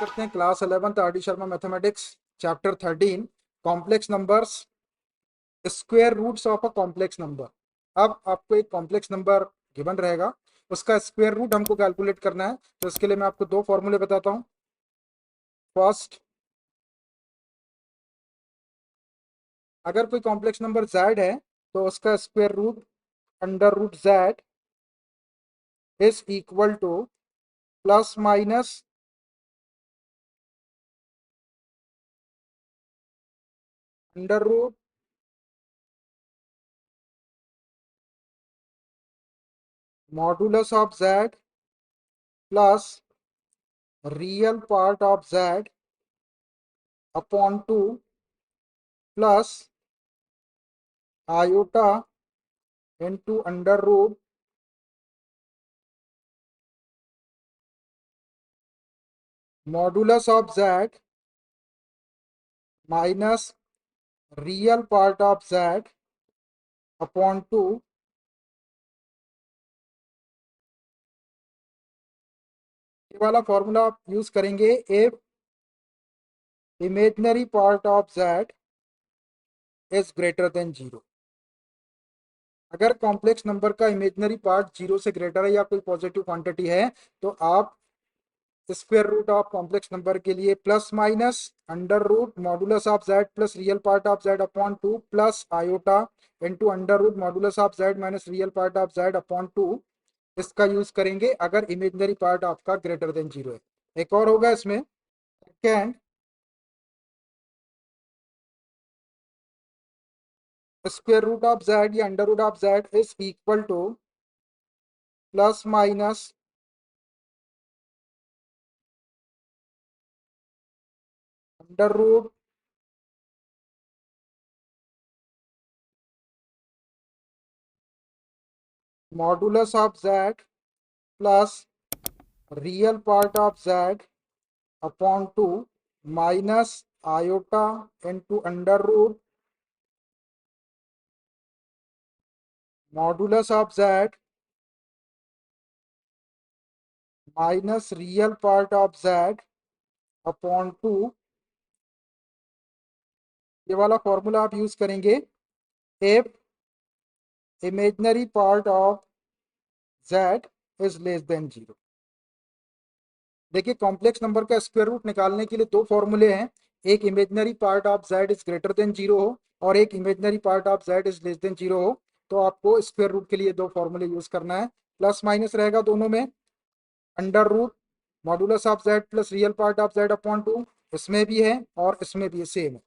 करते हैं class 11th R D Sharma mathematics chapter 13 complex numbers, square roots of a complex number. अब आपको एक कॉम्प्लेक्स नंबर गिवन रहेगा, उसका स्क्वायर रूट हमको कैलकुलेट करना है। तो इसके लिए मैं आपको दो फॉर्मूले बताता हूँ। फर्स्ट, अगर कोई कॉम्प्लेक्स नंबर z है तो उसका square root under root z is equal to plus minus under root modulus of z plus real part of z upon 2 plus iota into under root modulus of z minus real part of z upon 2। ये वाला formula आप use करेंगे if imaginary part of z is greater than 0। अगर complex number का imaginary part 0 से greater है या कोई पॉजिटिव क्वांटिटी है तो आप square root of complex number के लिए plus minus under root modulus of z plus real part of z upon 2 plus iota into under root modulus of z minus real part of z upon 2 इसका use करेंगे अगर imaginary part आपका greater than 0 है। एक और होगा इसमें, second, square root of z या under root of z is equal to plus minus under root modulus of z plus real part of z upon 2 minus iota into under root modulus of z minus real part of z upon 2। ये वाला formula आप use करेंगे if imaginary part of z is less than 0। देखिए, complex number का square root निकालने के लिए दो फॉर्मूले हैं, एक imaginary part of z is greater than 0 हो और एक imaginary part of z is less than 0 हो। तो आपको स्क्वायर रूट के लिए दो फॉर्मूले यूज करना है। प्लस माइनस रहेगा दोनों में, under root modulus of z plus real part of z upon 2, इसमें भी है और इसमें भी सेम है।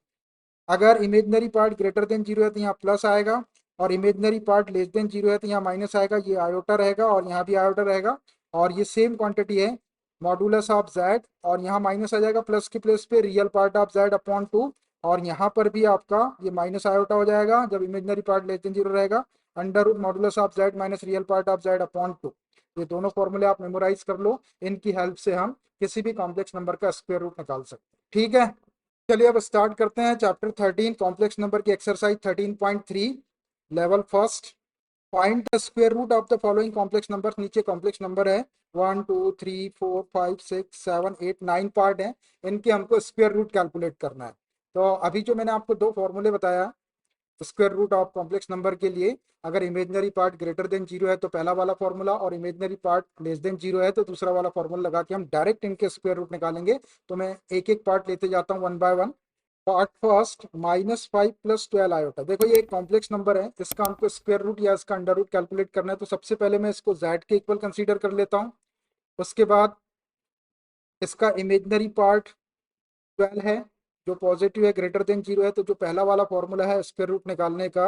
अगर इमेजिनरी पार्ट ग्रेटर देन 0 है तो यहाँ प्लस आएगा और इमेजिनरी पार्ट लेस देन 0 है तो यहाँ माइनस आएगा। ये आयोटा रहेगा और यहाँ भी आयोटा रहेगा और ये सेम क्वांटिटी है मॉडुलस ऑफ z और यहाँ माइनस आ जाएगा प्लस के प्लेस पे real part of z upon 2 और यहाँ पर भी आपका ये माइनस आयोटा हो जाएगा जब इमेजिनरी पार्ट लेस देन 0 रहेगा। Under root modulus of z minus real part of z upon 2। ये दोनों फॉर्मूले आप मेमोराइज कर लो, इनकी हेल्प से हम किसी भी कॉम्प्लेक्स नंबर का स्क्वायर रूट निकाल सकते हैं। ठीक है, चलिए अब स्टार्ट करते हैं चैप्टर 13 कॉम्प्लेक्स नंबर की exercise 13.3 level first. Find the square root of the following complex number. नीचे कॉम्प्लेक्स नंबर है 1 2 3 4 5 6 7 8 9 पार्ट है, इनके हमको स्क्वायर रूट कैलकुलेट करना है। तो अभी जो मैंने आपको दो फॉर्मूले बताया square root of complex number के लिए, अगर इमेजिनरी पार्ट ग्रेटर देन 0 है तो पहला वाला फॉर्मूला और इमेजिनरी पार्ट लेस देन 0 है तो दूसरा वाला फॉर्मूला लगा के हम डायरेक्ट इनके स्क्वायर रूट निकालेंगे। तो मैं एक एक पार्ट लेते जाता हूँ one by one. Part first, -5 plus 12 iota. देखो ये एक कॉम्प्लेक्स नंबर है, इसका हमको स्क्वायर रूट या इसका अंडर रूट कैलकुलेट करना है। तो सबसे पहले मैं इसको z के इक्वल कंसीडर कर लेता हूँ। उसके बाद इसका इमेजिनरी पार्ट 12 है जो पॉजिटिव है, ग्रेटर देन 0 है। तो जो पहला वाला फॉर्मूला है स्क्वायर रूट निकालने का,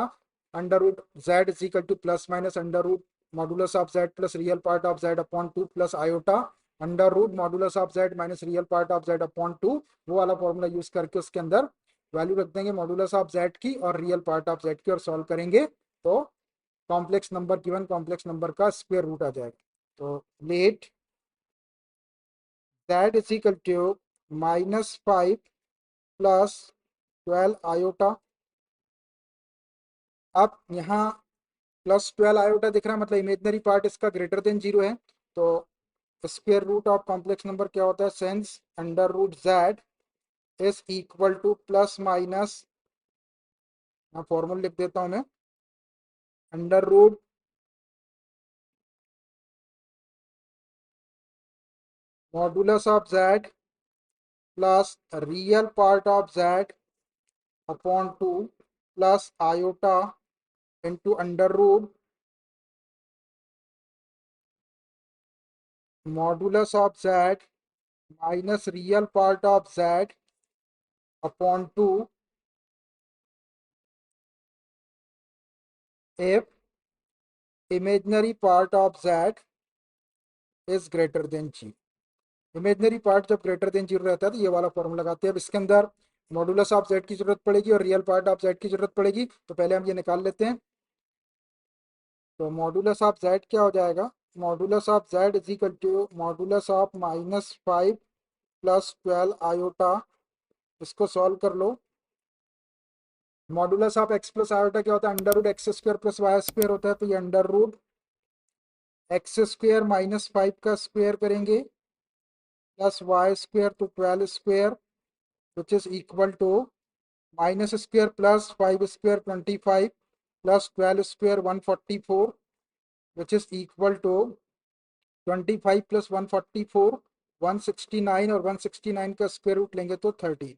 under root z is equal to plus minus under root modulus of z plus real part of z upon 2 plus iota under root modulus of z minus real part of z upon 2, वो वाला formula use करके उसके अंदर value रख देंगे modulus of z की और real part of z की और सॉल्व करेंगे तो complex number given complex number का स्क्वायर रूट आ जाएगा। तो let z is equal to -5 plus 12 iota. अब यहाँ प्लस 12 आयोटा दिख रहा है, मतलब इमेजिनरी पार्ट इसका ग्रेटर देन 0 है। तो square root of complex number क्या होता है, since under root Z is equal to plus minus, मैं फॉर्मूला लिख देता हूं मैं, under root modulus of Z plus real part of Z upon 2 plus iota into under root modulus of Z minus real part of Z upon 2 if imaginary part of z is greater than 0। Imaginary part जब greater than 0 रहता है तो ये वाला formula लगाते हैं। अब इसके अंदर मॉडुलस ऑफ जेड की जरूरत पड़ेगी और रियल पार्ट ऑफ जेड की जरूरत पड़ेगी, तो पहले हम ये निकाल लेते हैं। तो मॉडुलस ऑफ जेड क्या हो जाएगा, modulus of Z is equal to modulus of -5 plus 12 iota. इसको सॉल्व कर लो। Modulus of x plus iota क्या होता है, under root x square plus Y square होता है, तो ये अंडर रूट एक्स स्क्वायर -5 का स्क्वायर करेंगे प्लस वाई स्क्वायर तो 12 square which is equal to minus square plus 5 square 25 plus 12 square 144 which is equal to 25 plus 144 169 और 169 का square root लेंगे तो 13।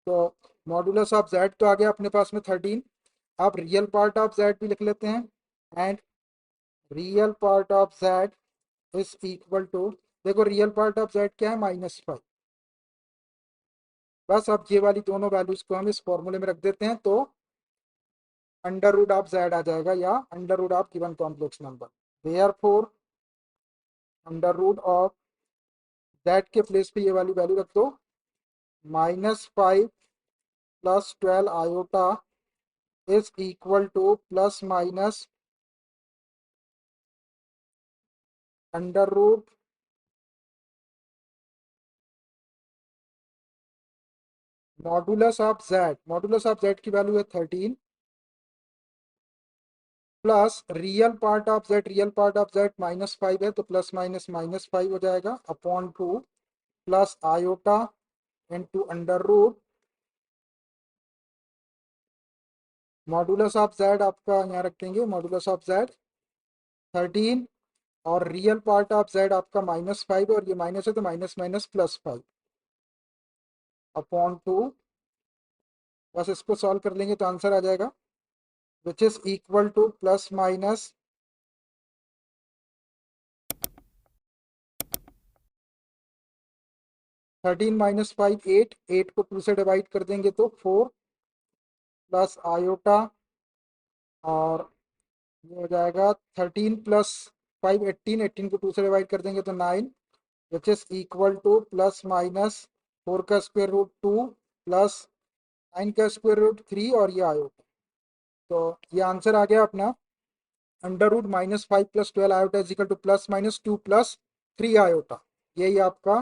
तो मॉडुलस ऑफ जेड तो आ गया अपने पास में 13। अब रियल पार्ट ऑफ जेड भी लिख लेते हैं, and real part of Z is equal to, देखो रियल पार्ट ऑफ जेड क्या है, -5। बस अब ये वाली दोनों वैल्यूज को हम इस फॉर्मूले में रख देते हैं, तो अंडर रूट ऑफ जेड आ जाएगा या under root of given complex number. Therefore under root of Z के प्लेस पे ये वाली वैल्यू रख दो, -5 plus 12 iota is equal to plus minus under root modulus of Z की वैल्यू है 13 plus real part of Z -5 है, तो प्लस माइनस -5 हो जाएगा upon 2 plus iota into under root modulus of Z आपका यहाँ रखेंगे, मॉडुलस ऑफ जेड 13 और रियल पार्ट ऑफ जेड आपका -5 और ये माइनस है तो माइनस माइनस +5 अपॉन 2। बस इसको सॉल्व कर लेंगे तो आंसर आ जाएगा विच is equal to plus minus 13 minus 5 8, 8 को 2 से डिवाइड कर देंगे तो 4 प्लस आयोटा और ये हो जाएगा 13 प्लस 5 18, 18 को 2 से डिवाइड कर देंगे तो 9 which is equal to plus minus 4 का स्क्वायर रूट 2 प्लस 9 का स्क्वायर रूट 3 और ये आयोटा। तो ये आंसर आ गया अपना, under root -5 plus 12 iota is equal to plus minus 2 plus 3 iota. यही आपका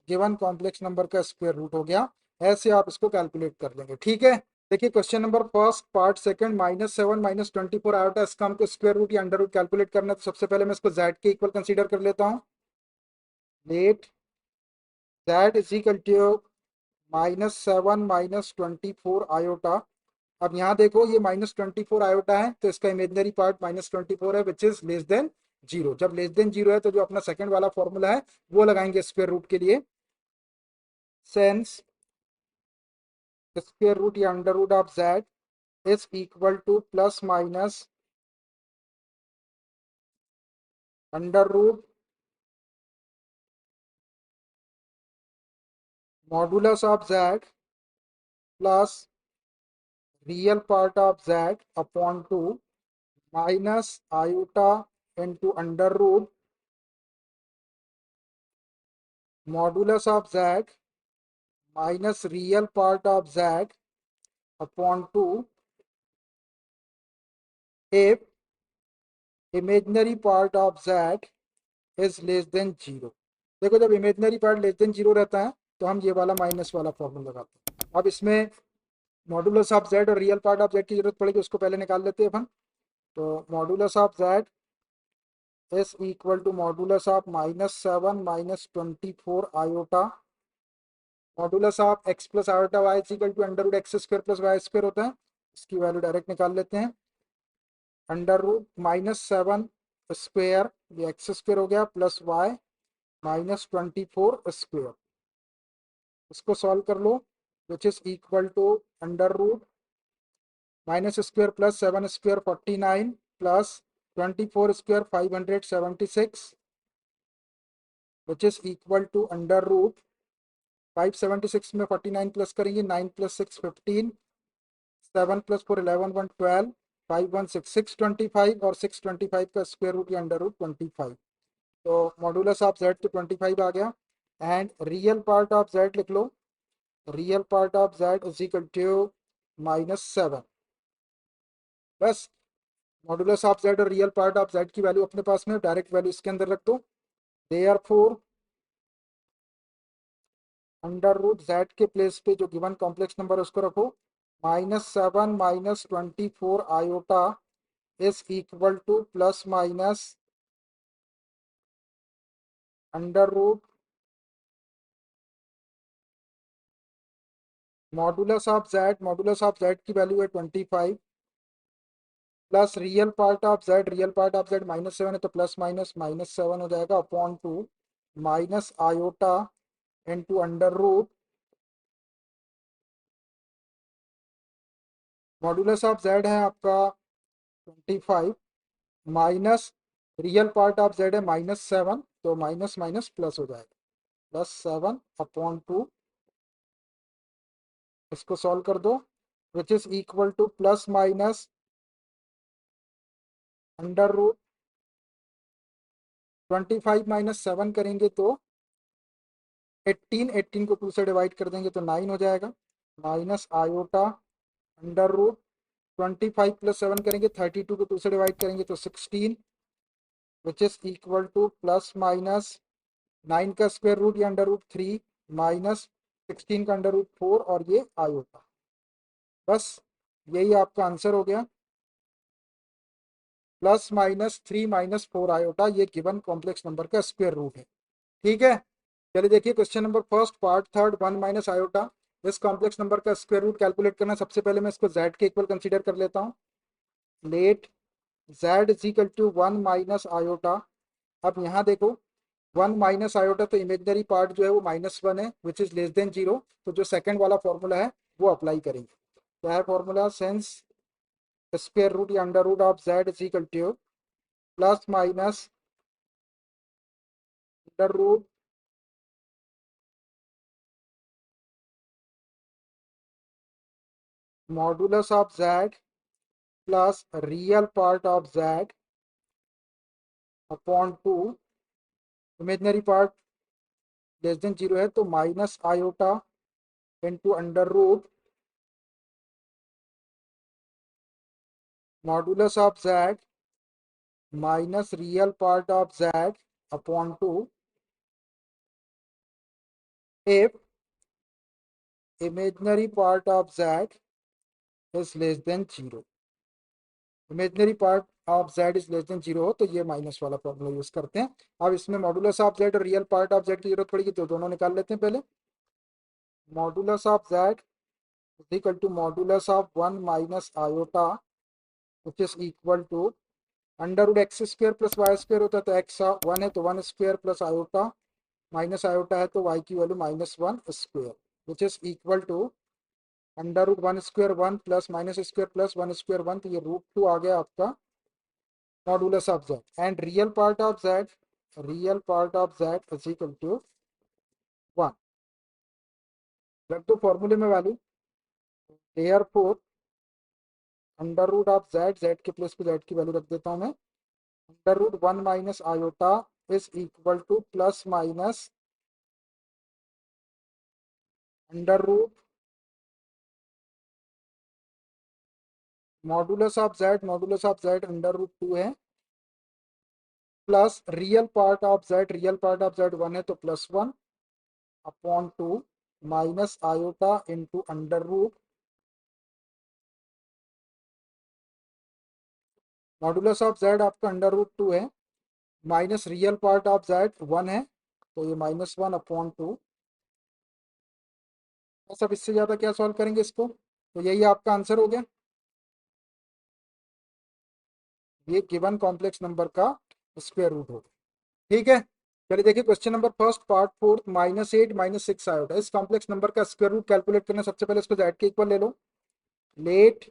गिवन कॉम्प्लेक्स नंबर का स्क्वायर रूट हो गया। ऐसे आप इसको कैलकुलेट कर लेंगे, ठीक है। देखिए question number first part second, -7 -24 iota, इसका हमको स्क्वायर रूट या अंडर रूट कैलकुलेट करना है। तो सबसे पहले मैं इसको जेड के इक्वल कंसीडर कर लेता हूँ। Let Z is equal to -7 -24 iota. अब यहाँ देखो ये -24 आयोटा है तो इसका इमेजनरी पार्ट -24 है विच इज लेस देन 0। जब लेस देन 0 है तो जो अपना सेकंड वाला फॉर्मूला है वो लगाएंगे स्क्वायर रूट के लिए। सेंस स्क्वायर रूट या under root of Z is equal to plus minus under root modulus of Z plus real part of Z upon 2 minus iota into under root modulus of Z minus real part of Z upon 2 if imaginary part of z is less than 0। देखो जब imaginary part less than 0 रहता है तो हम ये वाला minus वाला formula लगाते हैं। अब इसमें मॉडुलस ऑफ जेड और रियल पार्ट ऑफ जेड की जरूरत पड़ेगी, उसको पहले निकाल लेते हैं अपन। तो modulus of Z is equal to modulus of -7 minus 24 iota modulus of x plus iota y is equal to under root x square plus Y square होता है। इसकी वैल्यू डायरेक्ट निकाल लेते हैं। अंडर रूट -7 स्क्वायर, ये x square हो गया, plus y -24 square. इसको सॉल्व कर लो, which is equal to under root minus square plus 7 square 49 plus 24 square 576, which is equal to under root 576 में 49 प्लस करेंगे, 9 प्लस 6 15, 7 प्लस 4 11 1 12, 5 1 6 625 और 625 का स्क्वायर रूट या अंडर रूट 25। तो मॉडुलस ऑफ जेड तो 25 आ गया। And real part of Z लिख लो, real part of Z is equal to -7। बस मॉडुलस ऑफ जेड और रियल पार्ट ऑफ जेड की वैल्यू अपने पास में, डायरेक्ट वैल्यू इसके अंदर रख दो। देयरफॉर अंडर रूट जेड के प्लेस पे जो गिवन कॉम्प्लेक्स नंबर है उसको रखो। -7 minus 24 iota is equal to plus minus under root modulus of Z, modulus of Z की वैल्यू है 25 plus real part of Z, real part of Z -7 है तो प्लस माइनस -7 हो जाएगा upon 2 minus iota into under root modulus of Z है आपका 25 minus real part of Z है -7, तो माइनस माइनस प्लस हो जाएगा, +7 अपॉन 2। इसको सॉल्व कर दो, which is equal to plus minus under root 25 minus 7 करेंगे तो 18, 18 को 2 से डिवाइड कर देंगे तो 9 हो जाएगा, minus iota under root 25 plus 7 करेंगे, 32 को 2 से डिवाइड करेंगे तो 16, विच is equal to plus minus 9 का स्क्वायर रूट या अंडर रूट 3 माइनस 16 का अंडर रूट 4 और ये आयोटा। बस यही आपका आंसर हो गया, +-3 -4 आयोटा, ये गिवन कॉम्प्लेक्स नंबर का स्क्वायर रूट है। ठीक है, चलिए देखिए question number first part third, 1 minus iota, इस कॉम्प्लेक्स नंबर का स्क्वायर रूट कैलकुलेट करना। सबसे पहले मैं इसको z के इक्वल कंसीडर कर लेता हूँ। Let z is equal to 1 minus iota. अब यहाँ देखो 1 माइनस आयोटा तो इमेजनरी पार्ट जो है वो -1 है, विच इज लेस देन 0, तो जो सेकंड वाला फॉर्मूला है वो अप्लाई करेंगे। तो है फॉर्मूला सेंस स्क्वायर रूट या under root of z is equal to plus minus under root modulus of z plus real part of z upon 2, imaginary part less than 0 है तो minus iota into under root modulus of z minus real part of z upon 2 if imaginary part of z is less than 0। Imaginary part of z is less than 0 हो तो ये minus वाला formula use करते हैं। अब इसमें modulus of z और real part of z की जरूरत पड़ेगी तो दोनों निकाल लेते हैं। पहले modulus of z is equal to modulus of 1 minus iota which is equal to under root x square plus Y square होता है तो एक्स 1 है तो 1 square plus iota minus iota है तो वाई की value -1 square, which is equal to under root 1 square 1 plus minus square plus 1 square 1, तो ये √2 आ गया आपका modulus of z। And real part of z, real part of z is equal to 1। रख दो फॉर्मूले में value, therefore under root of z के प्लेस पे z की वैल्यू रख देता हूँ मैं, under root 1 minus iota is equal to plus minus under root modulus of z under root 2 है, plus real part of z, real part of z 1 है तो +1 upon 2 minus iota into under root modulus of z आपका under root 2 है, minus real part of Z 1 है, तो ये -1/2। बस अब इससे ज़्यादा क्या सॉल्व करेंगे इसको, तो यही आपका आंसर हो गया। ये गिवन कॉम्प्लेक्स नंबर का स्क्वायर रूट होगा। ठीक है, चलिए देखिए question number first part fourth, -8 -6 iota. इस कॉम्प्लेक्स नंबर का स्क्वायर रूट कैलकुलेट करना, सबसे पहले इसको जेड के इक्वल ले लो। Let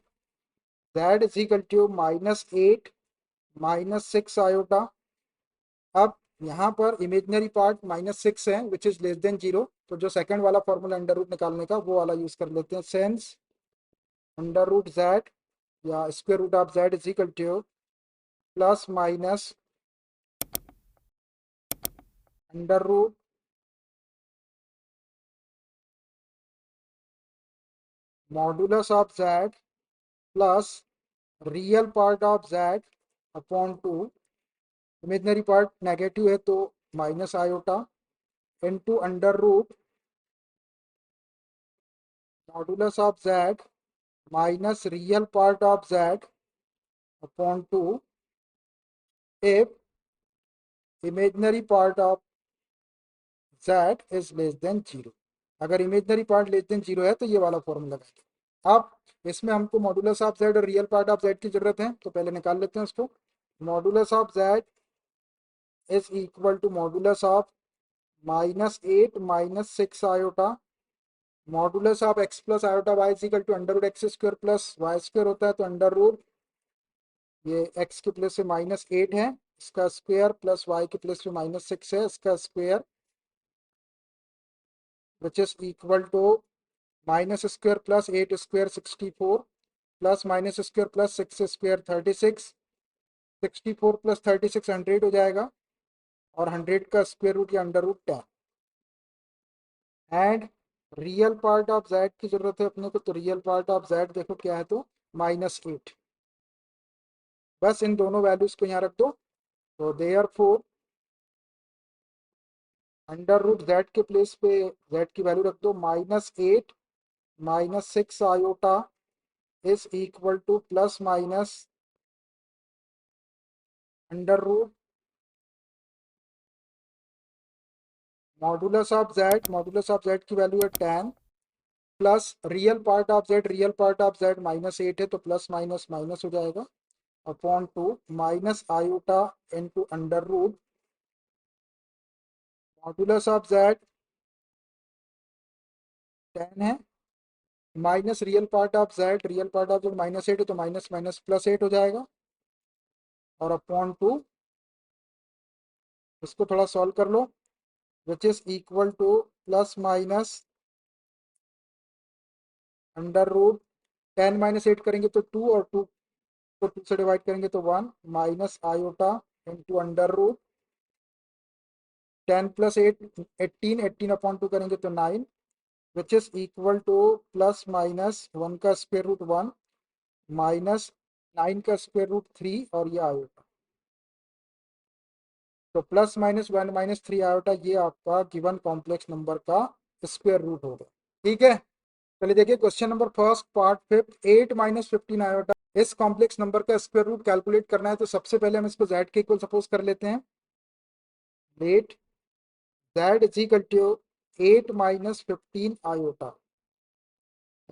Z is equal to -8 -6 iota. अब यहाँ पर इमेजनरी पार्ट -6 है विच इज लेस देन 0, तो जो सेकंड वाला फॉर्मूला अंडर रूट निकालने का वो वाला यूज कर लेते हैं। सेंस अंडर रूट जेड या square root of Z is equal to plus minus under root modulus of Z plus real part of Z upon 2। Imaginary part negative है तो minus iota into under root modulus of Z minus real part of Z upon 2 if imaginary part of z is less than 0। अगर imaginary part less than 0 है तो ये वाला formula लगाएंगे। अब इसमें हमको मॉडुलस ऑफ जेड और रियल पार्ट ऑफ जेड की जरूरत है, तो पहले निकाल लेते हैं उसको। Modulus of Z is equal to modulus of -8 -6 iota modulus of x plus iota Y is equal to under root x square plus Y square होता है, तो अंडर रूट ये x के प्लेस से -8 है इसका स्क्वायर प्लस y के place से -6 है इसका square which is equal to minus square plus 8 square 64 plus minus square plus 6 square 36। 64 plus 36 100 हो जाएगा, और 100 का स्क्वायर रूट या under root 10। And real part of Z की जरूरत है अपने को, तो रियल पार्ट ऑफ जेड देखो क्या है, तो -8। बस इन दोनों वैल्यूज को यहाँ रख दो, तो therefore under root Z के प्लेस पे जेड की वैल्यू रख दो, -8 -6 iota is equal to plus minus under root modulus of Z की वैल्यू है 10 plus real part of Z, real part of z -8 है तो प्लस माइनस माइनस हो जाएगा upon 2 minus iota into under root modulus of z 10 है minus real part of Z, real part of z -8 है तो minus minus +8 हो जाएगा, और अपॉन 2 इसको थोड़ा सॉल्व कर लो which is equal to plus minus under root 10 -8 करेंगे तो 2, और 2 को 2 से डिवाइड करेंगे तो 1 minus iota into under root 10 + 8 18, 18 upon 2 करेंगे तो 9 which is equal to plus minus 1 का स्क्वायर रूट 1 माइनस 9 का स्क्वायर रूट 3, और ये आयोटा, तो प्लस माइनस 1 -3 आयोटा ये आपका गिवन कॉम्प्लेक्स नंबर का स्क्वायर रूट होगा। ठीक है, चलिए देखिए question number first part fifth, 8 -15 iota. इस कॉम्प्लेक्स नंबर का स्क्वायर रूट कैलकुलेट करना है, तो सबसे पहले हम इसको z के इक्वल सपोज कर लेते हैं। Let z is equal to 8 -15 iota.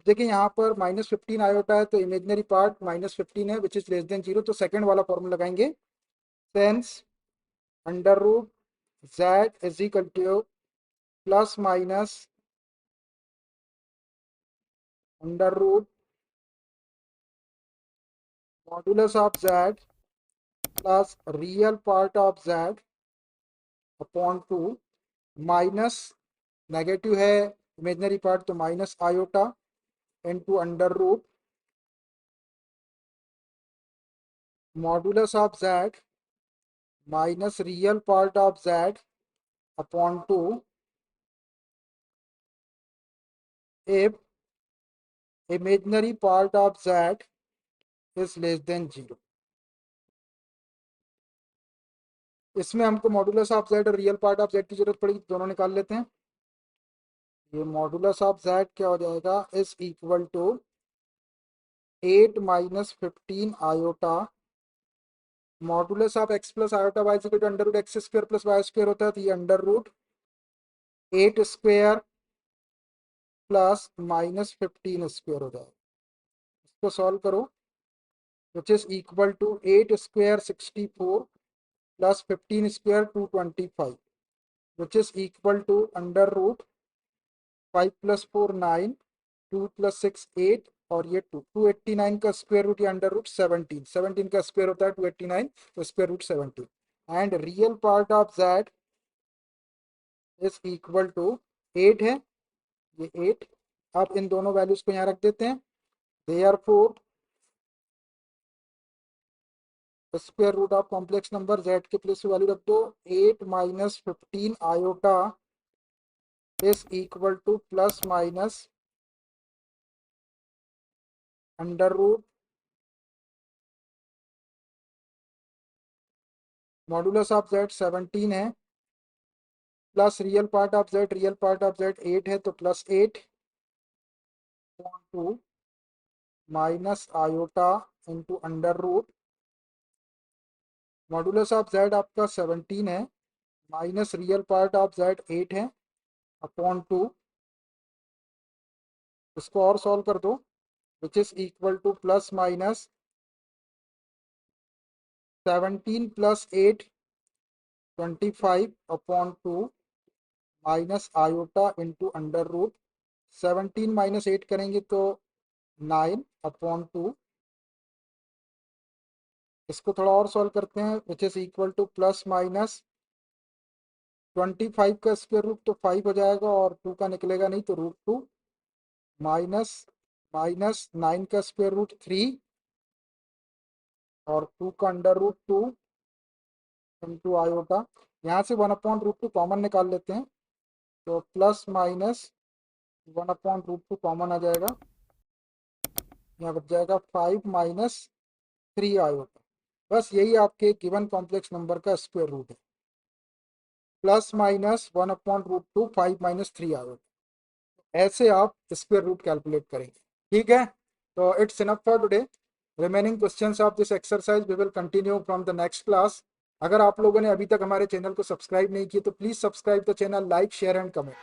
देखिए यहाँ पर -15 आयोटा है तो इमेजनरी पार्ट -15 है विच इज लेस देन 0, तो सेकंड वाला फॉर्मूला लगाएंगे। Since under root Z is equal to plus minus under root modulus of Z plus real part of Z upon 2 minus negative है imaginary part तो minus iota into under root modulus of Z minus real part of Z upon 2 if imaginary part of z is less than 0। इसमें हमको modulus of Z और real part of Z की जरूरत पड़ेगी, दोनों निकाल लेते हैं। ये मॉडुलस ऑफ जेड क्या हो जाएगा, is equal to 8 -15 iota modulus of x plus iota y equal to under root x square plus Y square होता है, तो ये under root 8 square plus minus 15 square हो जाएगा। इसको सॉल्व करो, which is equal to 8 square 64 plus 15 square 225, which is equal to under root 5 plus 4 9, 2 plus 6 8 और ये 289 का स्क्वायर रूट या अंडर रूट 17, 17 का स्क्वायर होता है 289, तो square root 17 and real part of z is equal to 8 है, ये 8। अब इन दोनों वैल्यूज को यहाँ रख देते हैं, therefore square root of complex number z के प्लेस वैल्यू रख दो, 8 minus 15 iota is equal to plus minus under root modulus of z 17 है plus real part of z, real part of z 8 है तो plus 8 two minus iota into under root modulus of z आपका 17 है minus real part of z 8 है upon 2, इसको और solve कर दो, which is equal to plus minus 17 plus 8 25 upon 2 minus iota into under root 17 minus 8 करेंगे तो 9 upon 2, इसको थोड़ा और सॉल्व करते हैं, विच is equal to plus minus 25 का स्क्वायर रूट तो 5 हो जाएगा और 2 का निकलेगा नहीं तो रूट 2 माइनस माइनस 9 का स्क्वायर रूट 3 और 2 का अंडर रूट 2 इंटू आयोटा, यहाँ से 1 अपॉन रूट 2 कॉमन निकाल लेते हैं, तो plus minus 1 upon root 2 common आ जाएगा, यहाँ बच जाएगा 5 माइनस 3 आयोटा। बस यही आपके गिवन कॉम्प्लेक्स नंबर का स्क्वायर रूट है, plus minus 1 upon root 2 5 minus 3 iota. ऐसे आप स्क्वायर रूट कैलकुलेट करेंगे, ठीक है। तो it's enough for today, remaining questions of this exercise we will continue from the next class. अगर आप लोगों ने अभी तक हमारे चैनल को सब्सक्राइब नहीं किया तो please subscribe the channel, like share and comment.